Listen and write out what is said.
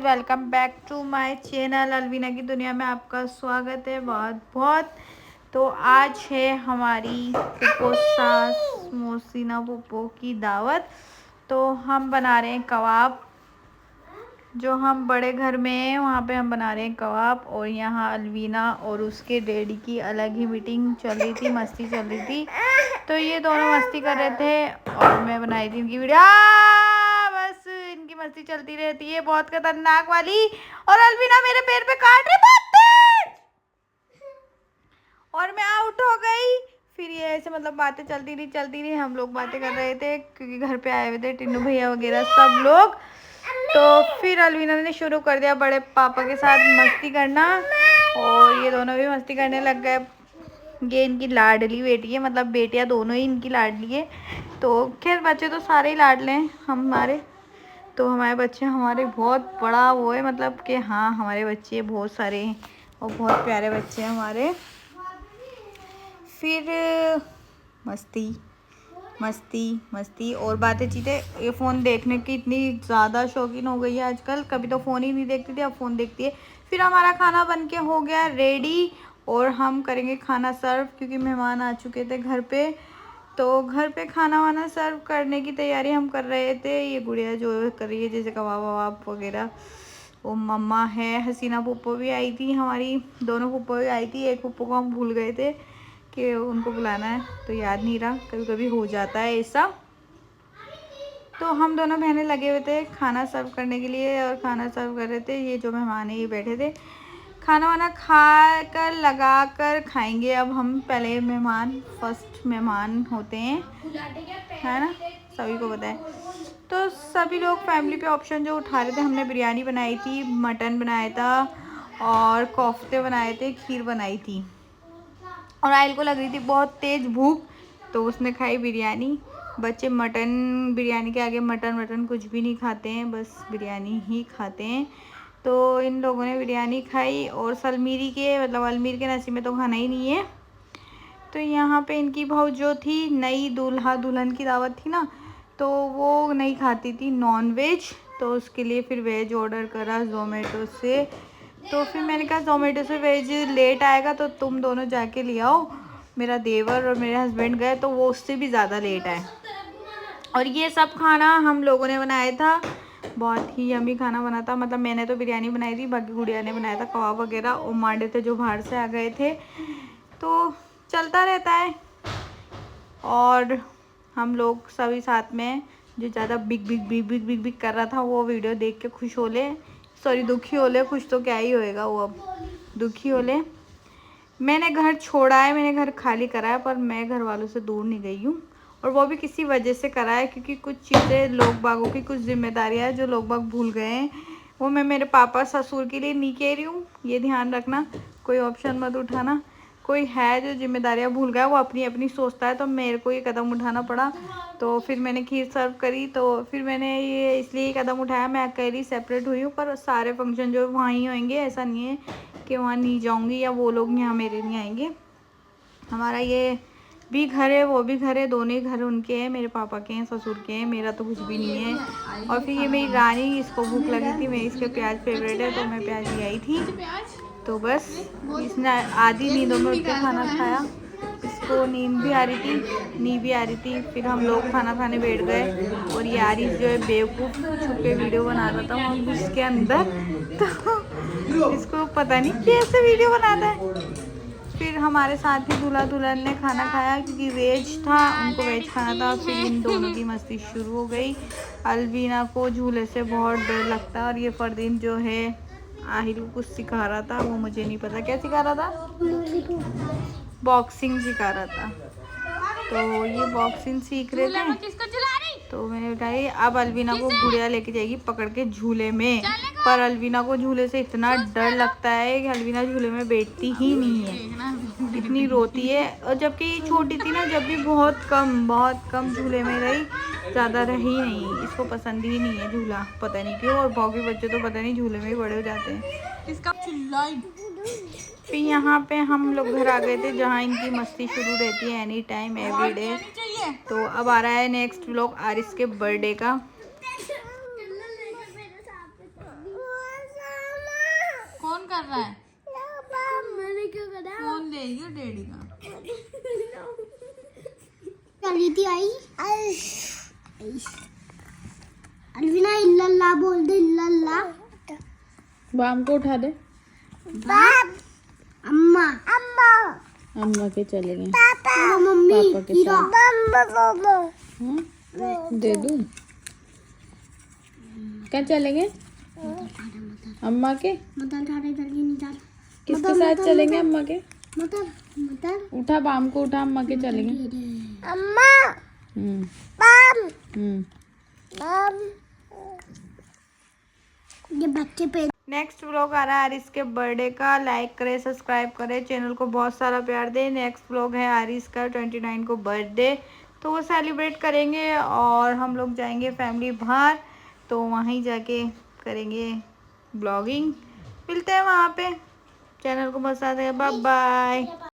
Welcome back to my channel Alvina की दुनिया में आपका स्वागत है बहुत बहुत। तो आज है हमारी पुप्पो सास मोहसिना पुप्पो की दावत। तो हम बना रहे हैं कबाब। जो हम बड़े घर में हैं वहाँ पे हम बना रहे हैं कबाब। और यहाँ अलवीना और उसके डैडी की अलग ही मीटिंग चल रही थी, मस्ती चल रही थी। तो ये दोनों मस्ती कर रहे थे और मैं बनाई थी इनकी वीडियो। बस इनकी मस्ती चलती रहती है बहुत खतरनाक वाली। और अलवीना मेरे पैर पे काट रही बहुत तेज और मैं आउट हो गई। फिर ये ऐसे मतलब बातें चलती रही। हम लोग बातें कर रहे थे क्योंकि घर पे आए हुए थे टिन्नू भैया वगैरह सब लोग। तो फिर अलवीना ने शुरू कर दिया बड़े पापा के साथ मस्ती करना और ये दोनों भी मस्ती करने लग गए। ये इनकी लाडली बेटी है, मतलब बेटियां दोनों ही इनकी लाडली है। तो खैर बच्चे तो सारे ही लाडले हैं हमारे। तो हमारे बच्चे हमारे बहुत बड़ा वो है, मतलब कि हाँ हमारे बच्चे बहुत सारे हैं और बहुत प्यारे बच्चे हैं हमारे। फिर मस्ती मस्ती मस्ती और बातें चीतें। ये फ़ोन देखने की इतनी ज़्यादा शौकीन हो गई है आजकल। कभी तो फ़ोन ही नहीं देखती थी, अब फ़ोन देखती है। फिर हमारा खाना बन के हो गया रेडी और हम करेंगे खाना सर्व क्योंकि मेहमान आ चुके थे घर पे। तो घर पे खाना वाना सर्व करने की तैयारी हम कर रहे थे। ये गुड़िया जो कर रही है जैसे कबाब वबाब वगैरह। वो मम्मा है, हसीना पुप्पो भी आई थी हमारी, दोनों पुप्पो भी आई थी। एक पुप्पो को हम भूल गए थे कि उनको बुलाना है तो याद नहीं रहा, कभी कभी हो जाता है ऐसा। तो हम दोनों बहनें लगे हुए थे खाना सर्व करने के लिए और खाना सर्व कर रहे थे। ये जो मेहमान है ये बैठे थे, खाना वाना खा कर लगा कर खाएंगे। अब हम पहले मेहमान, फर्स्ट मेहमान होते हैं, है ना, सभी को पता है। तो सभी लोग फैमिली पे ऑप्शन जो उठा रहे थे, हमने बिरयानी बनाई थी, मटन बनाया था और कोफ्ते बनाए थे, खीर बनाई थी। और आयल को लग रही थी बहुत तेज़ भूख तो उसने खाई बिरयानी। बच्चे मटन बिरयानी के आगे मटन कुछ भी नहीं खाते हैं, बस बिरयानी ही खाते हैं। तो इन लोगों ने बिरयानी खाई और सलमीरी के मतलब अलमीर के नसीब में तो खाना ही नहीं है। तो यहाँ पे इनकी बहू जो थी, नई दूल्हा दुल्हन की दावत थी ना, तो वो नहीं खाती थी नॉन वेज। तो उसके लिए फिर वेज ऑर्डर करा ज़ोमेटो से। तो फिर मैंने कहा ज़ोमेटो से वेज लेट आएगा तो तुम दोनों जाके ले आओ। मेरा देवर और मेरे हस्बैंड गए तो वो उससे भी ज़्यादा लेट आए। और ये सब खाना हम लोगों ने बनाया था, बहुत ही यम्मी खाना बना था। मतलब मैंने तो बिरयानी बनाई थी, बाकी गुड़िया ने बनाया था कबाब वगैरह और मांडे थे जो बाहर से आ गए थे। तो चलता रहता है। और हम लोग सभी साथ में, जो ज़्यादा बिग कर रहा था वो वीडियो देख के खुश हो ले, सॉरी दुखी हो ले, खुश तो क्या ही होएगा वो, अब दुखी हो ले। मैंने घर छोड़ा है, मैंने घर खाली करा है, पर मैं घर वालों से दूर नहीं गई हूँ। और वो भी किसी वजह से करा है क्योंकि कुछ चीज़ें लोग बागों की, कुछ जिम्मेदारियाँ जो लोग बाग भूल गए हैं, वो मैं मेरे पापा ससुर के लिए नहीं कह रही हूँ। ये ध्यान रखना, कोई ऑप्शन मत उठाना। कोई है जो जिम्मेदारियाँ भूल गया, वो अपनी अपनी सोचता है, तो मेरे को ये कदम उठाना पड़ा। तो फिर मैंने खीर सर्व करी, तो फिर मैंने ये इसलिए कदम उठाया। मैं अकेली सेपरेट हुई हूँ, पर सारे फंक्शन जो वहाँ ही होंगे, ऐसा नहीं है कि वहाँ नहीं जाऊँगी या वो लोग यहाँ मेरे नहीं आएंगे। हमारा ये भी घर है, वो भी घर है, दोनों ही घर उनके हैं, मेरे पापा के हैं, ससुर के हैं, मेरा तो कुछ भी नहीं है। और फिर ये मेरी रानी, इसको भूख लगी थी, मैं इसके प्याज फेवरेट है तो मैं प्याज ले आई थी। तो बस इसने आधी नींदों में उठ के खाना खाया। इसको नींद भी आ रही थी, नींद भी आ रही थी। फिर हम लोग खाना खाने बैठ गए और ये आरिस जो है बेवकूफ़ छुप के वीडियो बना रहा था वहाँ घुस के अंदर। तो इसको पता नहीं कैसे वीडियो बनाता है। फिर हमारे साथ ही दूल्हा दुल्हन ने खाना खाया क्योंकि वेज था, उनको वेज खाना था। फिर इन दोनों की मस्ती शुरू हो गई। अलवीना को झूले से बहुत डर लगता है और ये फरदीन जो है आहिर को कुछ सिखा रहा था, वो मुझे नहीं पता क्या सिखा रहा था, बॉक्सिंग सिखा रहा था। तो ये बॉक्सिंग सीख रहे थे। तो मैंने बताई अब अलवीना को गुड़िया लेके जाएगी पकड़ के झूले में, पर अलवीना को झूले से इतना डर लगता है कि अलवीना झूले में बैठती ही नहीं है, इतनी रोती है। और जबकि ये छोटी थी ना, जब भी बहुत कम झूले में रही, ज़्यादा रही नहीं। इसको पसंद ही नहीं है झूला, पता नहीं क्यों। और बाकी बच्चे तो पता नहीं झूले में ही बड़े हो जाते हैं। इसका फिर यहाँ पे हम लोग घर आ गए थे जहाँ इनकी मस्ती शुरू रहती है एनी टाइम एवरी डे। तो अब आ रहा है नेक्स्ट व्लॉग आरिस के बर्थडे का। कर रहा है? मैंने क्या करा? फोन दे दियो डैडी का। चली थी आई अलविना इल्लल्लाह बोल दे इल्लल्लाह। बाम को उठा दे। बाप अम्मा अम्मा अम्मा के चलेंगे। पापा मम्मी पापा के साथ। हाँ? दे दूं? क्या चलेंगे? अम्मा के? मदर ठाड़े इधर की निकाल। किसके साथ चलेंगे अम्मा के? मदर उठा बाम को उठा, अम्मा के चलेंगे। अम्मा हम्म बाम हम्म। बाम ये बच्चे पे नेक्स्ट व्लॉग आ रहा है आरिस के बर्थडे का। लाइक करें, सब्सक्राइब करें, चैनल को बहुत सारा प्यार दें। नेक्स्ट व्लॉग है आरिस का 29 को बर्थडे, तो वो सेलिब्रेट करेंगे और हम लोग जाएंगे फैमिली बाहर, तो वहीं जाके करेंगे ब्लॉगिंग। मिलते हैं वहाँ पे। चैनल को बहुत सारा बाय बाय।